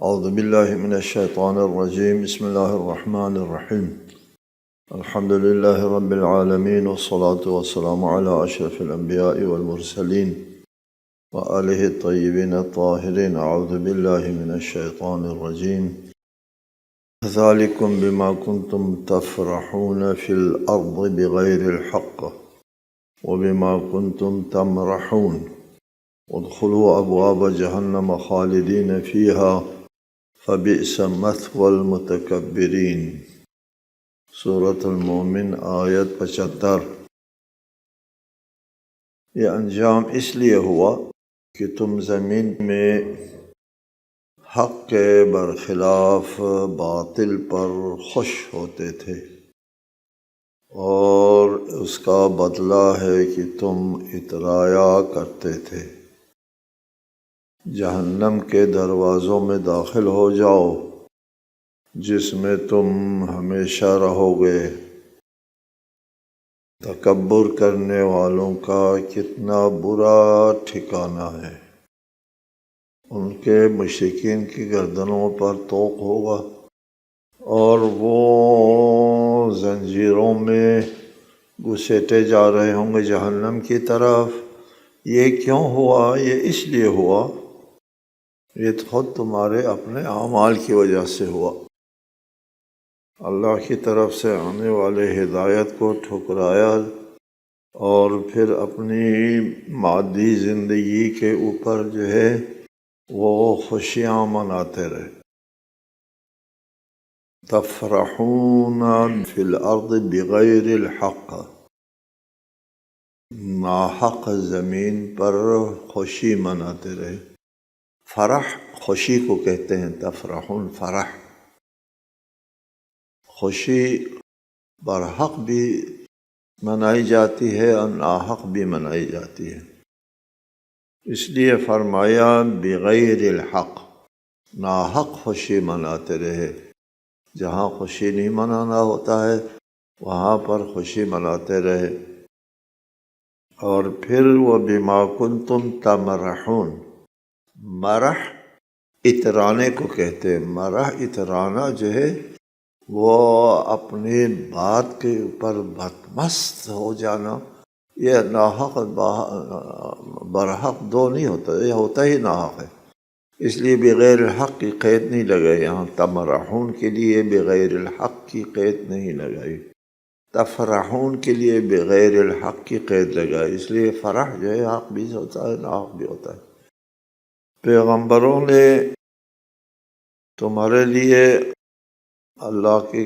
اعوذ باللہ من الشیطان الرجیم بسم اللہ الرحمن الرحیم الحمد للہ رب العالمین والصلاة والسلام علی اشرف الانبیاء والمرسلین وآلہ الطیبین الطاہرین اعوذ باللہ من الشیطان الرجیم ذالکم بما کنتم تفرحون فی الارض بغیر الحق وبما کنتم تمرحون ادخلوا ابواب جہنم خالدین فیہا فبئس مثوى المتکبرین۔ سورۃ المومن آیت 75۔ یہ انجام اس لیے ہوا کہ تم زمین میں حق کے برخلاف باطل پر خوش ہوتے تھے، اور اس کا بدلہ ہے کہ تم اترایا کرتے تھے۔ جہنم کے دروازوں میں داخل ہو جاؤ جس میں تم ہمیشہ رہو گے۔ تکبر کرنے والوں کا کتنا برا ٹھکانہ ہے۔ ان کے مشرکین کی گردنوں پر طوق ہوگا اور وہ زنجیروں میں گھسیٹے جا رہے ہوں گے جہنم کی طرف۔ یہ کیوں ہوا؟ یہ اس لیے ہوا، یہ خود تمہارے اپنے اعمال کی وجہ سے ہوا۔ اللہ کی طرف سے آنے والے ہدایت کو ٹھکرایا اور پھر اپنی مادی زندگی کے اوپر وہ خوشیاں مناتے رہے۔ تفرحون فی الارض بغیر الحق، ناحق زمین پر خوشی مناتے رہے۔ فرح خوشی کو کہتے ہیں، تفرحون فرح۔ خوشی برحق بھی منائی جاتی ہے اور ناحق بھی منائی جاتی ہے، اس لیے فرمایا بغیر الحق، ناحق خوشی مناتے رہے۔ جہاں خوشی نہیں منانا ہوتا ہے وہاں پر خوشی مناتے رہے۔ اور پھر وَبِمَا كُنتُمْ تَمْرَحُونَ، مرح اترانے کو کہتے ہیں۔ مرح اترانا وہ اپنی بات کے اوپر بدمست ہو جانا، یہ ناحق برحق دو نہیں ہوتا، یہ ہوتا ہی ناحق ہے۔ اس لیے بغیر الحق کی قید نہیں لگائی یہاں، تمرحون کے لیے بغیر الحق کی قید نہیں لگائی، تفرحون کے لیے بغیر الحق کی قید لگائی۔ اس لیے فرح حق بھی ہوتا ہے، ناحق بھی ہوتا ہے۔ پیغمبروں نے تمہارے لیے اللہ کی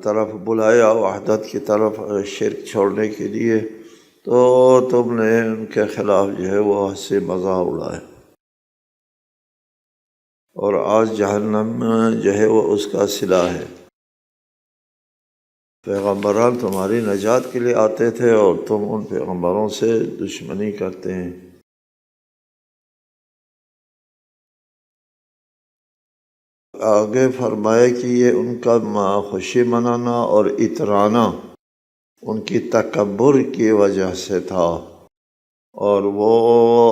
طرف بلایا، وحدت کی طرف، شرک چھوڑنے کے لیے، تو تم نے ان کے خلاف وہ ہنسی مذاق اڑائے، اور آج جہنم وہ اس کا صلہ ہے۔ پیغمبران تمہاری نجات کے لیے آتے تھے اور تم ان پیغمبروں سے دشمنی کرتے ہیں۔ آگے فرمائے کہ یہ ان کا خوشی منانا اور اترانا ان کی تکبر کی وجہ سے تھا، اور وہ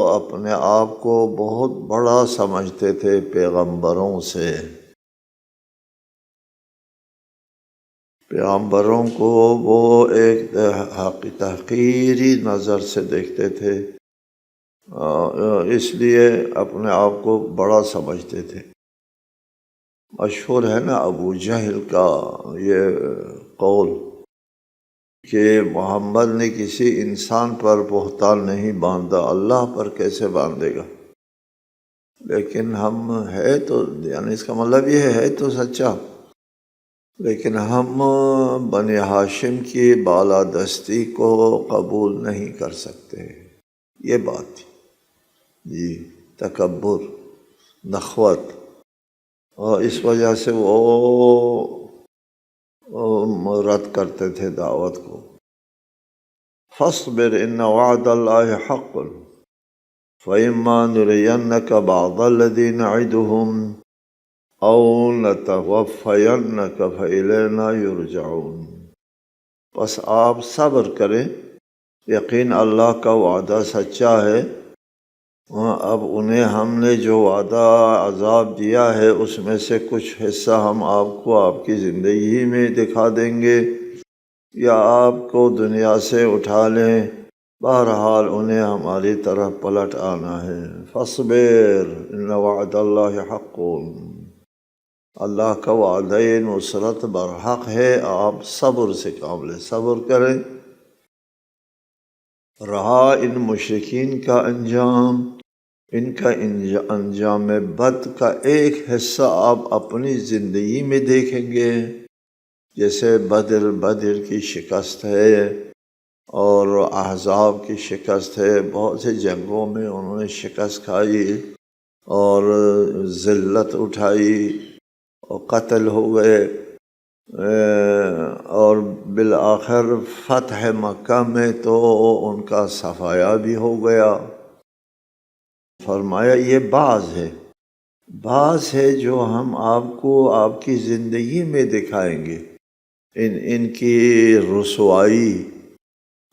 اپنے آپ کو بہت بڑا سمجھتے تھے پیغمبروں سے۔ پیغمبروں کو وہ ایک تحقیری نظر سے دیکھتے تھے، اس لیے اپنے آپ کو بڑا سمجھتے تھے۔ مشہور ہے نا ابو جہل کا یہ قول کہ محمد نے کسی انسان پر بہتان نہیں باندھا، اللہ پر کیسے باندھے گا؟ لیکن ہم ہے تو، یعنی اس کا مطلب یہ ہے تو سچا، لیکن ہم بنی ہاشم کی بالادستی کو قبول نہیں کر سکتے۔ یہ بات تھی تکبر، نخوت، اور اس وجہ سے وہ رد کرتے تھے دعوت کو۔ فاصبر ان وعد اللہ حق فإما نرینک بعض الذی نعدہم او نتوفینک فإلینا یرجعون۔ بس آپ صبر کریں، یقین اللہ کا وعدہ سچا ہے، اب انہیں ہم نے جو وعدہ عذاب دیا ہے اس میں سے کچھ حصہ ہم آپ کو آپ کی زندگی میں دکھا دیں گے یا آپ کو دنیا سے اٹھا لیں، بہرحال انہیں ہماری طرف پلٹ آنا ہے۔ فاصبر ان وعد اللہ حق، اللہ کا وعدہ نصرت برحق ہے، آپ صبر سے کام لیں، صبر کریں۔ رہا ان مشرکین کا انجام، ان کا انجام بد کا ایک حصہ آپ اپنی زندگی میں دیکھیں گے، جیسے بدر کی شکست ہے اور احزاب کی شکست ہے، بہت سے جنگوں میں انہوں نے شکست کھائی اور ذلت اٹھائی اور قتل ہو گئے، اور بالآخر فتح مکہ میں تو ان کا صفایا بھی ہو گیا۔ فرمایا یہ بعض ہے جو ہم آپ کو آپ کی زندگی میں دکھائیں گے، ان کی رسوائی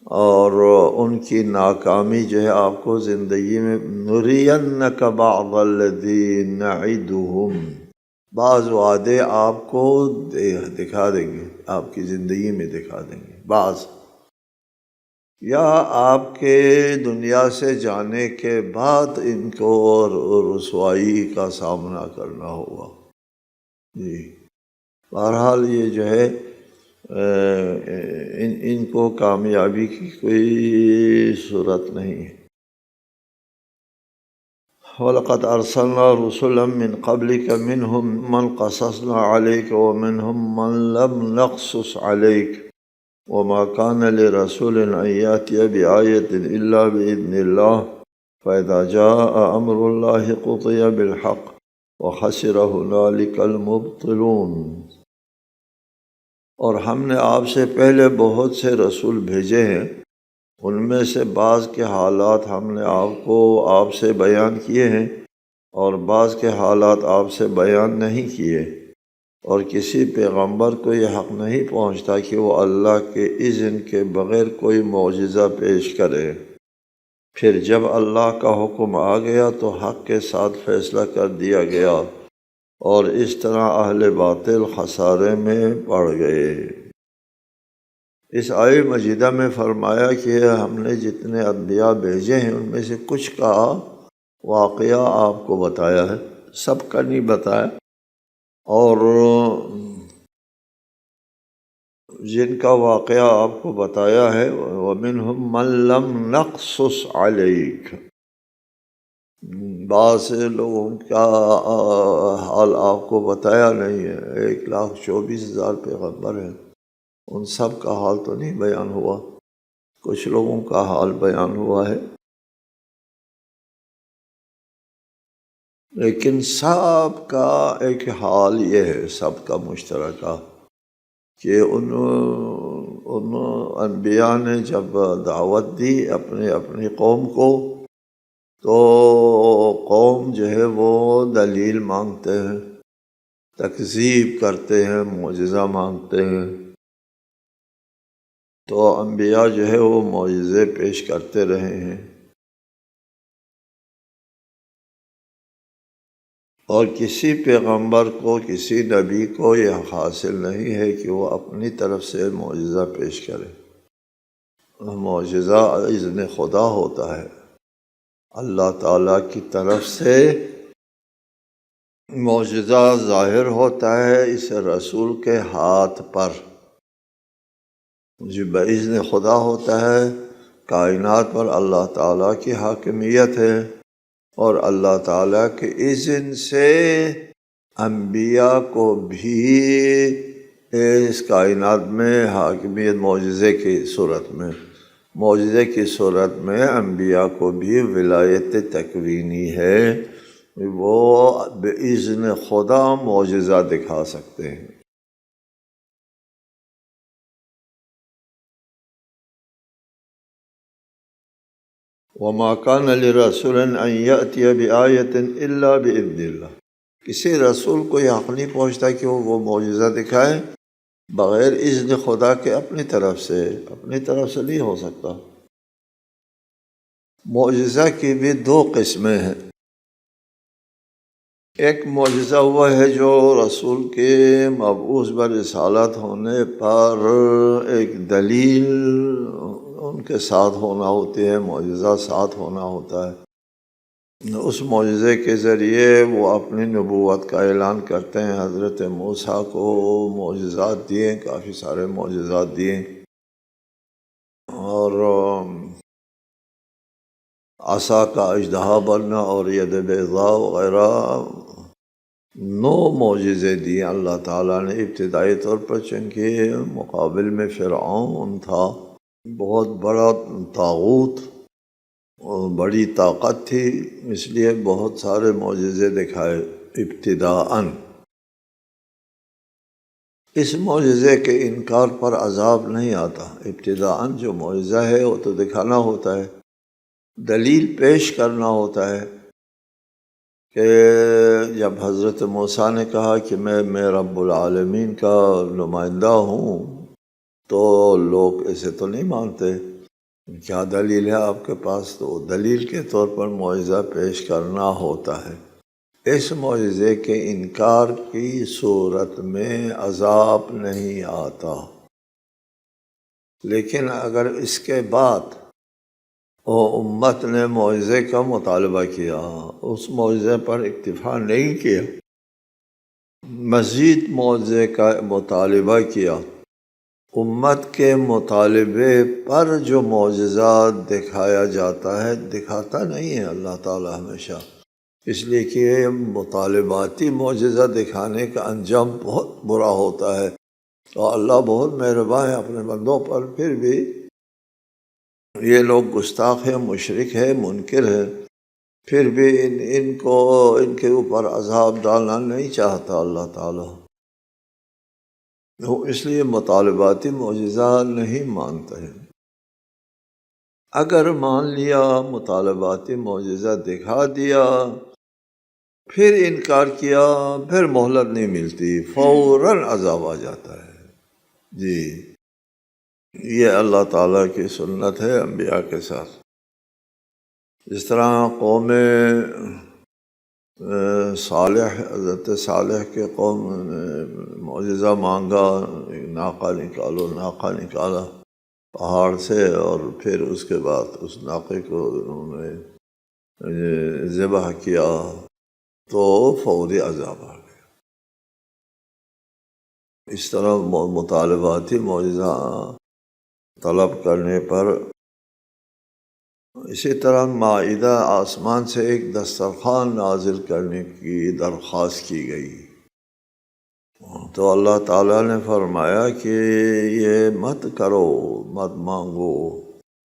اور ان کی ناکامی جو ہے آپ کو زندگی میں، نُرِيَنَّكَ بَعْضَ الَّذِي نَعِدُهُمْ، بعض وعدے آپ کو دکھا دیں گے، آپ کی زندگی میں دکھا دیں گے بعض، یا آپ کے دنیا سے جانے کے بعد ان کو رسوائی کا سامنا کرنا ہوگا۔ جی بہرحال یہ جو ہے ان کو کامیابی کی کوئی صورت نہیں ہے۔ وَلَقَدْ أَرْسَلْنَا رُسُلًا مِّن قَبْلِكَ مِنْهُمْ مَنْ قَصَصْنَا عَلَيْكَ وَمِنْهُمْ مَنْ لَمْ نَقْصُصْ عَلَيْكَ وَمَا كَانَ لِرَسُولٍ أَن يَأْتِيَ بِآيَةٍ إِلَّا بِإِذْنِ اللَّهِ فَإِذَا جَاءَ أَمْرُ اللَّهِ قُضِيَ بِالْحَقِّ وَخَسِرَ هُنَالِكَ الْمُبْطِلُونَ۔ اور ہم نے آپ سے پہلے بہت سے رسول بھیجے ہیں، ان میں سے بعض کے حالات ہم نے آپ سے بیان کیے ہیں اور بعض کے حالات آپ سے بیان نہیں کیے، اور کسی پیغمبر کو یہ حق نہیں پہنچتا کہ وہ اللہ کے اذن کے بغیر کوئی معجزہ پیش کرے۔ پھر جب اللہ کا حکم آ گیا تو حق کے ساتھ فیصلہ کر دیا گیا، اور اس طرح اہل باطل خسارے میں پڑ گئے۔ اس آیہ مجیدہ میں فرمایا کہ ہم نے جتنے انبیاء بھیجے ہیں ان میں سے کچھ کا واقعہ آپ کو بتایا ہے، سب کا نہیں بتایا، اور جن کا واقعہ آپ کو بتایا ہے وَمِنْهُمْ مَنْ لَمْ نَقْصُصْ عَلَيْكَ، بعض لوگوں کا حال آپ کو بتایا نہیں ہے۔ 1,24,000 پیغمبر ہیں، ان سب کا حال تو نہیں بیان ہوا، کچھ لوگوں کا حال بیان ہوا ہے، لیکن سب کا ایک حال یہ ہے، سب کا مشترکہ، کہ ان انبیاء نے جب دعوت دی اپنی قوم کو، تو قوم جو ہے وہ دلیل مانگتے ہیں، تکذیب کرتے ہیں، معجزہ مانگتے ہیں، تو انبیاء جو ہے وہ معجزے پیش کرتے رہے ہیں، اور کسی پیغمبر کو، کسی نبی کو یہ حاصل نہیں ہے کہ وہ اپنی طرف سے معجزہ پیش کرے۔ معجزہ اذن خدا ہوتا ہے، اللہ تعالیٰ کی طرف سے معجزہ ظاہر ہوتا ہے اس رسول کے ہاتھ پر، جو باذن خدا ہوتا ہے۔ کائنات پر اللہ تعالیٰ کی حاکمیت ہے، اور اللہ تعالیٰ کے اذن سے انبیاء کو بھی اس کائنات میں حاکمیت، معجزے کی صورت میں انبیاء کو بھی ولایت تکوینی ہے، وہ باذن خدا معجزہ دکھا سکتے ہیں۔ وَمَا كَانَ لِرَسُولٍ أَن يَأْتِيَ بِآيَةٍ إِلَّا بِإِذْنِ اللَّهِ، کسی رسول کو یہ حق نہیں پہنچتا کہ وہ معجزہ دکھائے بغیر اذن خدا کے، اپنی طرف سے نہیں ہو سکتا۔ معجزہ کی بھی دو قسمیں ہیں۔ ایک معجزہ وہ ہے جو رسول کے مبعوث برسالت ہونے پر ایک دلیل ان کے ساتھ ہونا ہوتی ہے، معجزہ ساتھ ہونا ہوتا ہے۔ اس معجزے کے ذریعے وہ اپنی نبوت کا اعلان کرتے ہیں۔ حضرت موسیٰ کو معجزات دیے، کافی سارے معجزات دیے، اور عصا کا اژدہا بننا اور ید بیضاء وغیرہ 9 معجزے دیے اللہ تعالیٰ نے ابتدائی طور پر، چونکہ مقابل میں فرعون تھا، بہت بڑا طاغوت اور بڑی طاقت تھی، اس لیے بہت سارے معجزے دکھائے ابتداءً۔ اس معجزے کے انکار پر عذاب نہیں آتا۔ ابتداءً جو معجزہ ہے وہ تو دکھانا ہوتا ہے، دلیل پیش کرنا ہوتا ہے، کہ جب حضرت موسیٰ نے کہا کہ میں رب العالمین کا نمائندہ ہوں، تو لوگ ایسے تو نہیں مانتے، کیا دلیل ہے آپ کے پاس؟ تو دلیل کے طور پر معجزہ پیش کرنا ہوتا ہے۔ اس معجزے کے انکار کی صورت میں عذاب نہیں آتا، لیکن اگر اس کے بعد وہ امت نے معجزے کا مطالبہ کیا، اس معجزے پر اکتفا نہیں کیا، مزید معجزے کا مطالبہ کیا، امت کے مطالبے پر جو معجزات دکھایا جاتا ہے، دکھاتا نہیں ہے اللہ تعالیٰ ہمیشہ، اس لیے کہ مطالباتی معجزہ دکھانے کا انجام بہت برا ہوتا ہے، اور اللہ بہت مہربان ہے اپنے بندوں پر، پھر بھی یہ لوگ گستاخ ہیں، مشرک ہیں، منکر ہیں، پھر بھی ان کے اوپر عذاب ڈالنا نہیں چاہتا اللہ تعالیٰ، وہ اس لیے مطالباتی معجزہ نہیں مانتے ہیں۔ اگر مان لیا، مطالباتی معجزہ دکھا دیا، پھر انکار کیا، پھر مہلت نہیں ملتی، فوراً عذاب آ جاتا ہے۔ جی، یہ اللہ تعالیٰ کی سنت ہے انبیاء کے ساتھ۔ جس طرح قوم صالح، حضرت صالح کے قوم نے معجزہ مانگا، ناقہ نکالو، ناقہ نکالا پہاڑ سے، اور پھر اس کے بعد اس ناقے کو انہوں نے ذبح کیا، تو فوری عذاب آ گیا۔ اس طرح مطالباتی معجزہ طلب کرنے پر، اسی طرح مائدہ آسمان سے ایک دسترخوان نازل کرنے کی درخواست کی گئی، تو اللہ تعالیٰ نے فرمایا کہ یہ مت کرو، مت مانگو،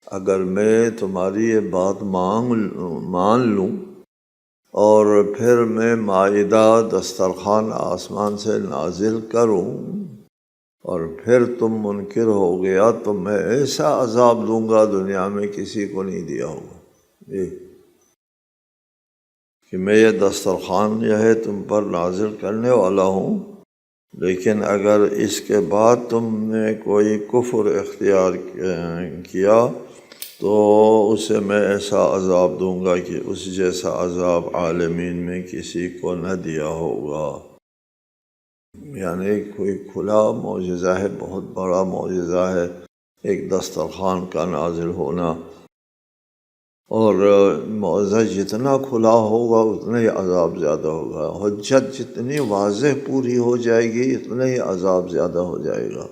اگر میں تمہاری یہ بات مان لوں اور پھر میں مائدہ دسترخوان آسمان سے نازل کروں اور پھر تم منکر ہو گیا، تو میں ایسا عذاب دوں گا دنیا میں کسی کو نہیں دیا ہوگا، کہ میں یہ دسترخوان جو ہے تم پر نازل کرنے والا ہوں، لیکن اگر اس کے بعد تم نے کوئی کفر اختیار کیا تو اسے میں ایسا عذاب دوں گا کہ اس جیسا عذاب عالمین میں کسی کو نہ دیا ہوگا۔ یعنی کوئی کھلا معجزہ ہے، بہت بڑا معجزہ ہے ایک دسترخوان کا نازل ہونا، اور معجزہ جتنا کھلا ہوگا اتنا ہی عذاب زیادہ ہوگا، حجت جتنی واضح پوری ہو جائے گی اتنا ہی عذاب زیادہ ہو جائے گا۔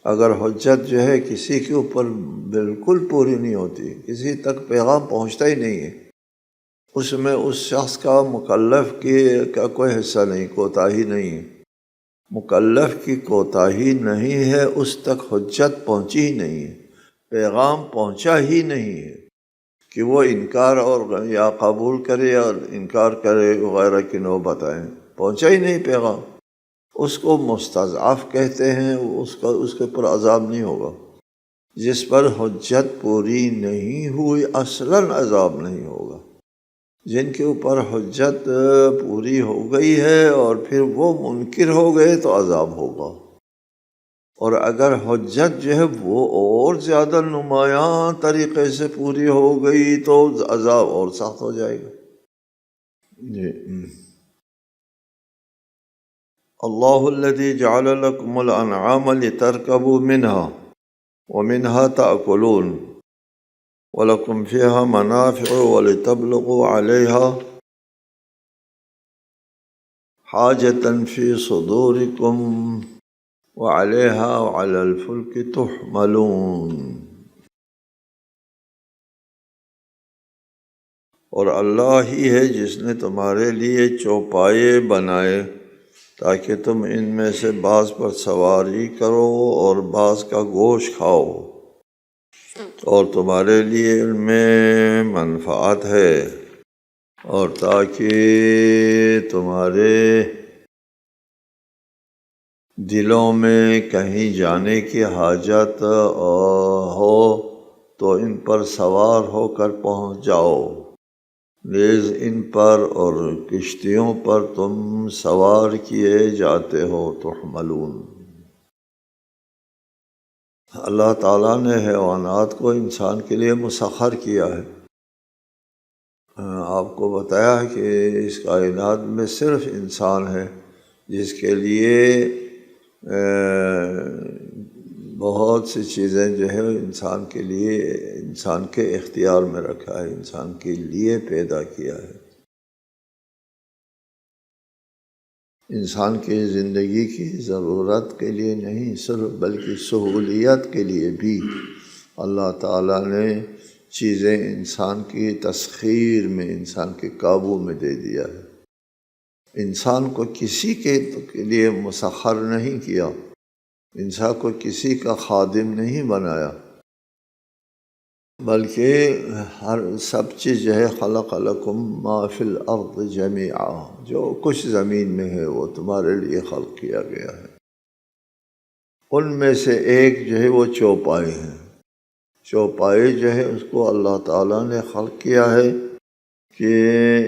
اگر حجت جو ہے کسی کے اوپر بالکل پوری نہیں ہوتی، کسی تک پیغام پہنچتا ہی نہیں ہے، اس میں اس شخص کا مکلف کا کوئی حصہ نہیں، کوتاہی نہیں ہے، مکلف کی کوتاہی نہیں ہے، اس تک حجت پہنچی ہی نہیں ہے، پیغام پہنچا ہی نہیں ہے، کہ وہ انکار اور یا قبول کرے یا انکار کرے وغیرہ کی نوبت آئے، پہنچا ہی نہیں پیغام، اس کو مستضعف کہتے ہیں، اس کے پر عذاب نہیں ہوگا۔ جس پر حجت پوری نہیں ہوئی اصلاً عذاب نہیں ہوگا، جن کے اوپر حجت پوری ہو گئی ہے اور پھر وہ منکر ہو گئے تو عذاب ہوگا، اور اگر حجت جو ہے وہ اور زیادہ نمایاں طریقے سے پوری ہو گئی تو عذاب اور سخت ہو جائے گا۔ جی اللہ الذی جعل لکم الانعام لترکبوا منها ومنها تأکلون وَلَكُمْ فِيهَا مَنَافِعُ وَلِتَبْلُغُوا عَلَيْهَا حَاجَةً فِي صُدُورِكُمْ وَعَلَيْهَا وَعَلَى الْفُلْكِ تُحْمَلُونَ۔ اور اللہ ہی ہے جس نے تمہارے لیے چوپائے بنائے تاکہ تم ان میں سے بعض پر سواری کرو اور بعض کا گوشت کھاؤ، اور تمہارے لیے ان میں منفعت ہے، اور تاکہ تمہارے دلوں میں کہیں جانے کی حاجت ہو تو ان پر سوار ہو کر پہنچ جاؤ، نیز ان پر اور کشتیوں پر تم سوار کیے جاتے ہو، تحملون۔ اللہ تعالیٰ نے حیوانات کو انسان کے لیے مسخر کیا ہے۔ آپ کو بتایا کہ اس کائنات میں صرف انسان ہے جس کے لیے بہت سی چیزیں جو ہے انسان کے لیے، انسان کے اختیار میں رکھا ہے، انسان کے لیے پیدا کیا ہے۔ انسان کی زندگی کی ضرورت کے لیے نہیں صرف بلکہ سہولیت کے لیے بھی اللہ تعالیٰ نے چیزیں انسان کی تسخیر میں، انسان کے قابو میں دے دیا ہے۔ انسان کو کسی کے لیے مسخر نہیں کیا، انسان کو کسی کا خادم نہیں بنایا، بلکہ ہر سب چیز جو ہے خلق لکم ما فی الارض جمیعا، جو کچھ زمین میں ہے وہ تمہارے لیے خلق کیا گیا ہے۔ ان میں سے ایک جو ہے وہ چوپائے ہیں۔ چوپائے جو ہے اس کو اللہ تعالیٰ نے خلق کیا ہے کہ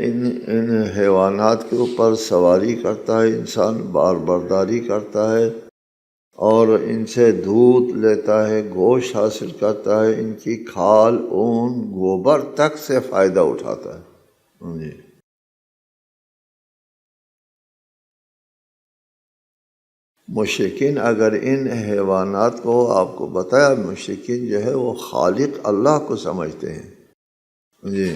ان حیوانات کے اوپر سواری کرتا ہے انسان، بار برداری کرتا ہے اور ان سے دودھ لیتا ہے، گوشت حاصل کرتا ہے، ان کی کھال، اون، گوبر تک سے فائدہ اٹھاتا ہے۔ جی مشرکین اگر ان حیوانات کو، آپ کو بتایا، مشرکین جو ہے وہ خالق اللہ کو سمجھتے ہیں۔ جی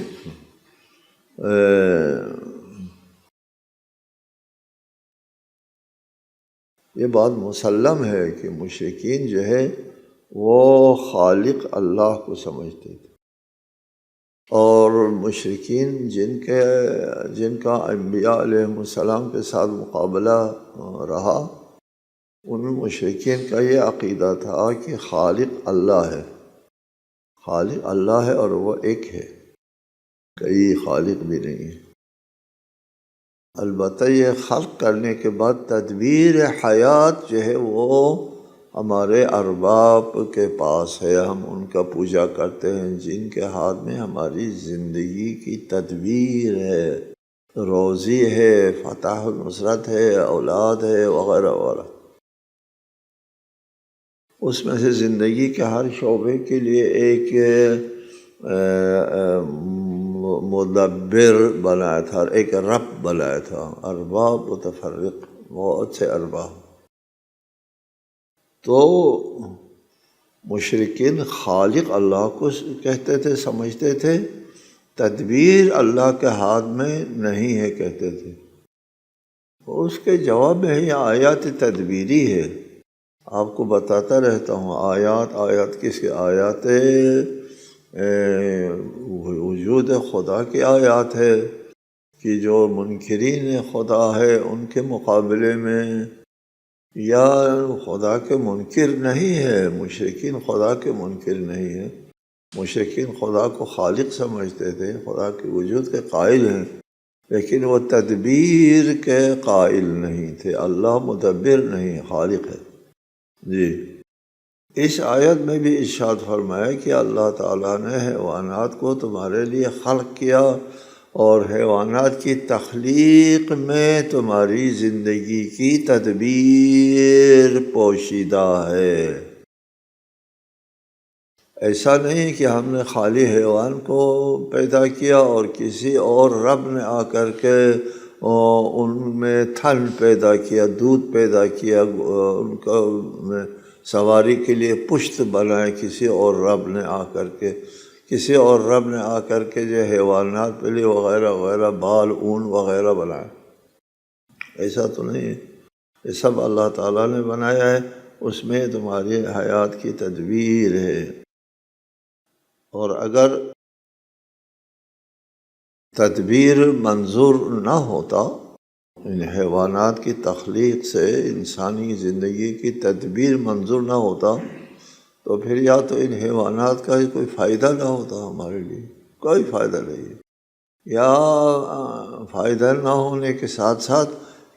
یہ بات مسلم ہے کہ مشرکین جو ہے وہ خالق اللہ کو سمجھتے تھے، اور مشرکین جن کا انبیاء علیہ السلام کے ساتھ مقابلہ رہا، ان مشرکین کا یہ عقیدہ تھا کہ خالق اللہ ہے، خالق اللہ ہے اور وہ ایک ہے، کئی خالق بھی نہیں ہے۔ البتہ یہ خلق کرنے کے بعد تدبیر حیات جو ہے وہ ہمارے ارباب کے پاس ہے، ہم ان کا پوجا کرتے ہیں جن کے ہاتھ میں ہماری زندگی کی تدبیر ہے، روزی ہے، فتح و نصرت ہے، اولاد ہے، وغیرہ وغیرہ۔ اس میں سے زندگی کے ہر شعبے کے لیے ایک مدبر بنایا تھا، ایک رب بنایا تھا، ارباب متفرق، بہت سے ارباب۔ تو مشرکین خالق اللہ کو کہتے تھے، سمجھتے تھے، تدبیر اللہ کے ہاتھ میں نہیں ہے کہتے تھے۔ اس کے جواب میں یہ آیات تدبیری ہے، آپ کو بتاتا رہتا ہوں، آیات کس کی آیات؟ وجود خدا کی آیات ہے کہ جو منکرین خدا ہے ان کے مقابلے میں، یا خدا کے منکر نہیں ہے، مشرکین خدا کے منکر نہیں ہے، مشرکین خدا کو خالق سمجھتے تھے، خدا کے وجود کے قائل ہیں، لیکن وہ تدبیر کے قائل نہیں تھے۔ اللہ مدبر نہیں، خالق ہے۔ جی اس آیت میں بھی ارشاد فرمایا کہ اللہ تعالیٰ نے حیوانات کو تمہارے لیے خلق کیا اور حیوانات کی تخلیق میں تمہاری زندگی کی تدبیر پوشیدہ ہے۔ ایسا نہیں کہ ہم نے خالی حیوان کو پیدا کیا اور کسی اور رب نے آ کر کے ان میں تھن پیدا کیا، دودھ پیدا کیا، ان کا سواری کے لیے پشت بنائے کسی اور رب نے آ کر کے، کسی اور رب نے آ کر کے جو حیوانات کے لیے وغیرہ وغیرہ بال اون وغیرہ بنائے۔ ایسا تو نہیں ہے، یہ سب اللہ تعالیٰ نے بنایا ہے، اس میں تمہاری حیات کی تدبیر ہے۔ اور اگر تدبیر منظور نہ ہوتا، ان حیوانات کی تخلیق سے انسانی زندگی کی تدبیر منظور نہ ہوتا تو پھر یا تو ان حیوانات کا کوئی فائدہ نہ ہوتا، ہمارے لیے کوئی فائدہ نہیں ہے، یا فائدہ نہ ہونے کے ساتھ ساتھ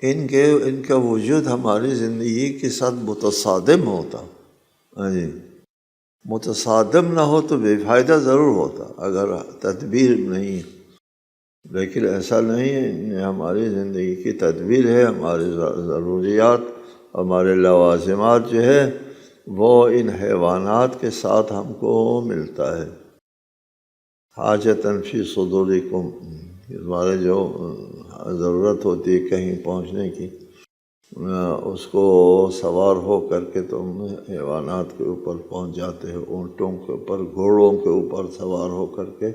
ان کا وجود ہماری زندگی کے ساتھ متصادم ہوتا۔ ہاں جی، متصادم نہ ہو تو بے فائدہ ضرور ہوتا اگر تدبیر نہیں، لیکن ایسا نہیں ہے، یہ ہماری زندگی کی تدبیر ہے۔ ہماری ضروریات، ہمارے لوازمات جو ہے وہ ان حیوانات کے ساتھ ہم کو ملتا ہے۔ حاجتاً فی صدورکم، ہمارے جو ضرورت ہوتی ہے کہیں پہنچنے کی، اس کو سوار ہو کر کے تم حیوانات کے اوپر پہنچ جاتے ہو، اونٹوں کے اوپر، گھوڑوں کے اوپر سوار ہو کر کے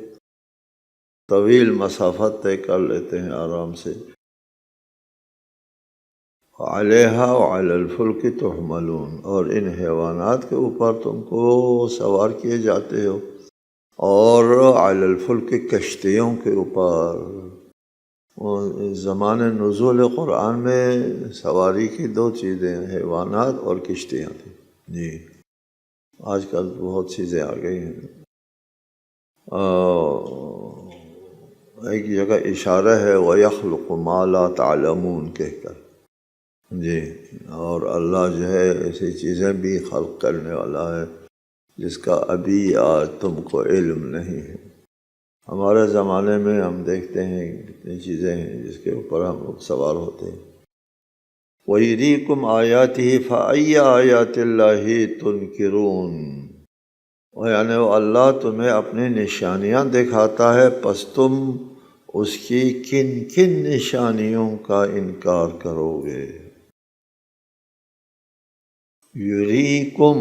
طویل مسافت طے کر لیتے ہیں آرام سے۔ علیہا وعلی الفلک تحملون، اور ان حیوانات کے اوپر تم کو سوار کیے جاتے ہو، اور علی الفلک کشتیوں کے اوپر۔ زمان نزول قرآن میں سواری کی دو چیزیں، حیوانات اور کشتیاں تھیں۔ جی، آج کل بہت چیزیں آ گئی ہیں۔ ایک جگہ اشارہ ہے وَيَخْلُقُ مَا لَا تَعْلَمُونَ کہہ کر، جی، اور اللہ جو ہے ایسی چیزیں بھی خلق کرنے والا ہے جس کا ابھی آج تم کو علم نہیں ہے۔ ہمارے زمانے میں ہم دیکھتے ہیں کتنی چیزیں ہیں جس کے اوپر ہم لوگ سوار ہوتے ہیں۔ وَيُرِيكُمْ آيَاتِهِ فَأَيَّ آيَاتِ اللَّهِ تُنْكِرُونَ، یعنی وہ اللہ تمہیں اپنی نشانیاں دکھاتا ہے، پس تم اس کی کن کن نشانیوں کا انکار کرو گے۔ یُرِيكُمْ،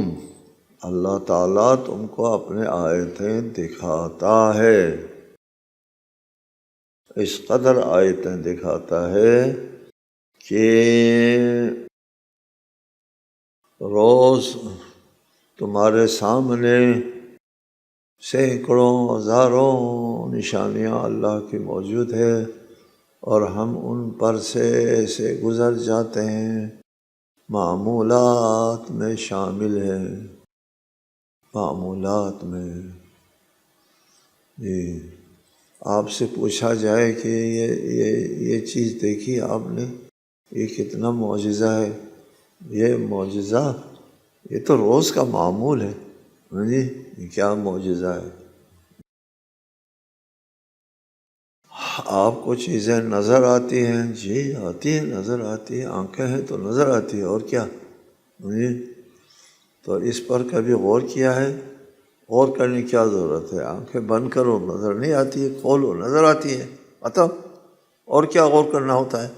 اللہ تعالیٰ تم کو اپنے آیتیں دکھاتا ہے، اس قدر آیتیں دکھاتا ہے کہ روز تمہارے سامنے سینکڑوں ہزاروں نشانیاں اللہ کی موجود ہے، اور ہم ان پر سے گزر جاتے ہیں، معمولات میں شامل ہیں، معمولات میں۔ جی، آپ سے پوچھا جائے کہ یہ چیز دیکھی آپ نے، یہ کتنا معجزہ ہے، یہ معجزہ یہ تو روز کا معمول ہے، جی، یہ کیا معجزہ ہے۔ آپ کو چیزیں نظر آتی ہیں، جی آتی ہیں، نظر آتی ہیں، آنکھیں ہیں تو نظر آتی ہے، اور کیا، جی، تو اس پر کبھی غور کیا ہے؟ غور کرنے کی کیا ضرورت ہے؟ آنکھیں بند کرو نظر نہیں آتی ہے، کھولو نظر آتی ہے، بتاؤ اور کیا غور کرنا ہوتا ہے؟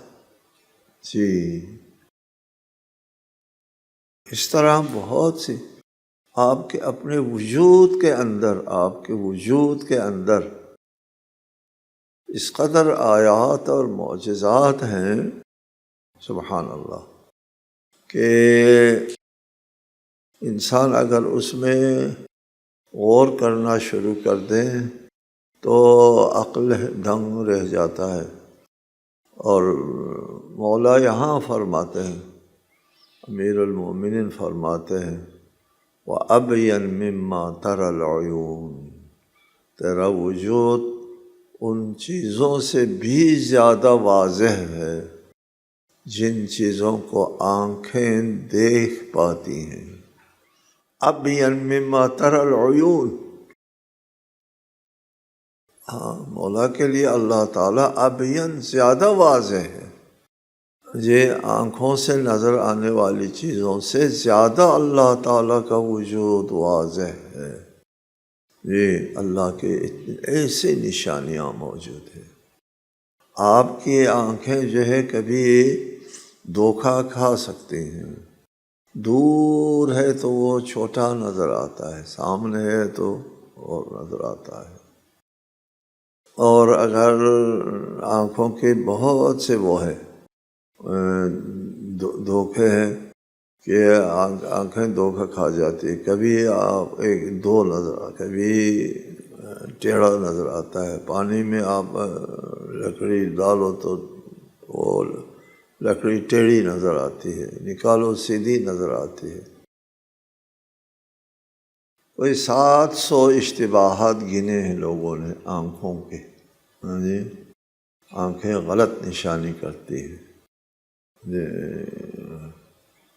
جی، اس طرح بہت سی آپ کے اپنے وجود کے اندر، آپ کے وجود کے اندر اس قدر آیات اور معجزات ہیں، سبحان اللہ، کہ انسان اگر اس میں غور کرنا شروع کر دیں تو عقل دنگ رہ جاتا ہے۔ اور مولا یہاں فرماتے ہیں، امیر المومنین فرماتے ہیں وَأَبْيَنْ مِمَّا تَرَى الْعُيُونَ، تیرا وجود ان چیزوں سے بھی زیادہ واضح ہے جن چیزوں کو آنکھیں دیکھ پاتی ہیں۔ أَبْيَنْ مِمَّا تَرَى الْعُيُونَ، ہاں، مولا کے لیے اللہ تعالیٰ ابین زیادہ واضح ہے، یہ آنکھوں سے نظر آنے والی چیزوں سے زیادہ اللہ تعالیٰ کا وجود واضح ہے۔ یہ اللہ کے ایسے نشانیاں موجود ہیں۔ آپ کی آنکھیں جو ہے کبھی دھوکہ کھا سکتی ہیں، دور ہے تو وہ چھوٹا نظر آتا ہے، سامنے ہے تو اور نظر آتا ہے۔ اور اگر آنکھوں کے بہت سے وہ ہے دھوکے ہیں کہ آنکھیں دھوکہ کھا جاتی ہے، کبھی آپ دو نظر، کبھی ٹیڑھا نظر آتا ہے، پانی میں آپ لکڑی ڈالو تو وہ لکڑی ٹیڑھی نظر آتی ہے، نکالو سیدھی نظر آتی ہے۔ کوئی 700 اشتباہات گنے ہیں لوگوں نے آنکھوں کے، جی آنکھیں غلط نشانی کرتی ہے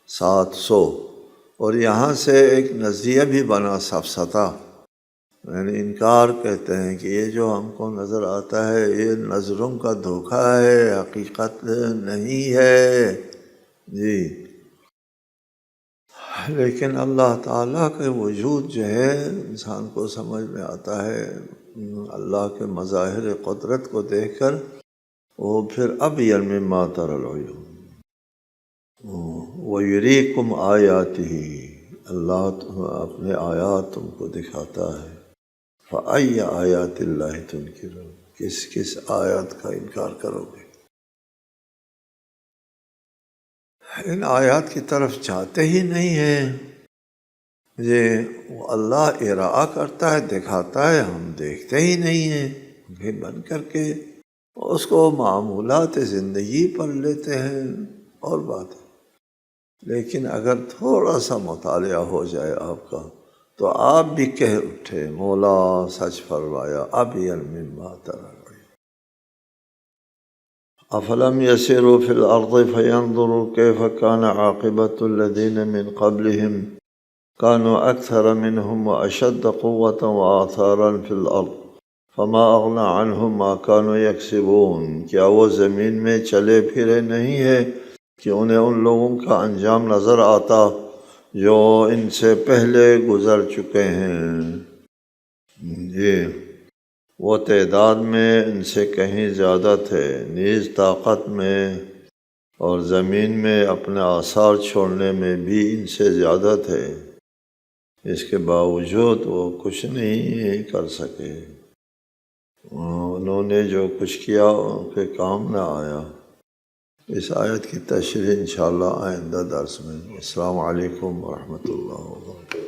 700۔ اور یہاں سے ایک نظریہ بھی بنا سفسطہ، یعنی انکار کہتے ہیں کہ یہ جو ہم کو نظر آتا ہے یہ نظروں کا دھوکہ ہے، حقیقت نہیں ہے، جی۔ لیکن اللہ تعالیٰ کے وجود جو ہے انسان کو سمجھ میں آتا ہے، اللہ کے مظاہر قدرت کو دیکھ کر وہ پھر ابین مما تری العیون وَيُرِيكُمْ آیاتہ، اللہ اپنے آیات تم کو دکھاتا ہے۔ فَأَيَّ آیاتِ اللہِ تُنْکِرُونَ، کس آیات کا انکار کرو گے؟ ان آیات کی طرف جاتے ہی نہیں ہیں، یہ اللہ ارائہ کرتا ہے، دکھاتا ہے، ہم دیکھتے ہی نہیں ہیں، آنکھیں بند کر کے اس کو معمولات زندگی پر لیتے ہیں اور بات ہے۔ لیکن اگر تھوڑا سا مطالعہ ہو جائے آپ کا تو آپ بھی کہہ اٹھے مولا سچ فرمایا، ابین مما تری العیون۔ افلم یسیروا فی الارض فینظروا کیف کان عاقبۃ الذین من قبلہم كانوا أكثر منهم وأشد قوة وآثارا في الأرض فما أغنى عنهم ما كانوا يكسبون۔ کیا وہ زمین میں چلے پھرے نہیں ہے کہ انہیں ان لوگوں کا انجام نظر آتا جو ان سے پہلے گزر چکے ہیں؟ یہ وہ تعداد میں ان سے کہیں زیادہ تھے، نیز طاقت میں اور زمین میں اپنے آثار چھوڑنے میں بھی ان سے زیادہ تھے، اس کے باوجود وہ کچھ نہیں کر سکے۔ انہوں نے جو کچھ کیا ان کے کام نہ آیا۔ اس آیت کی تشریح انشاءاللہ آئندہ درس میں۔ السلام علیکم ورحمۃ اللہ وبرکاتہ۔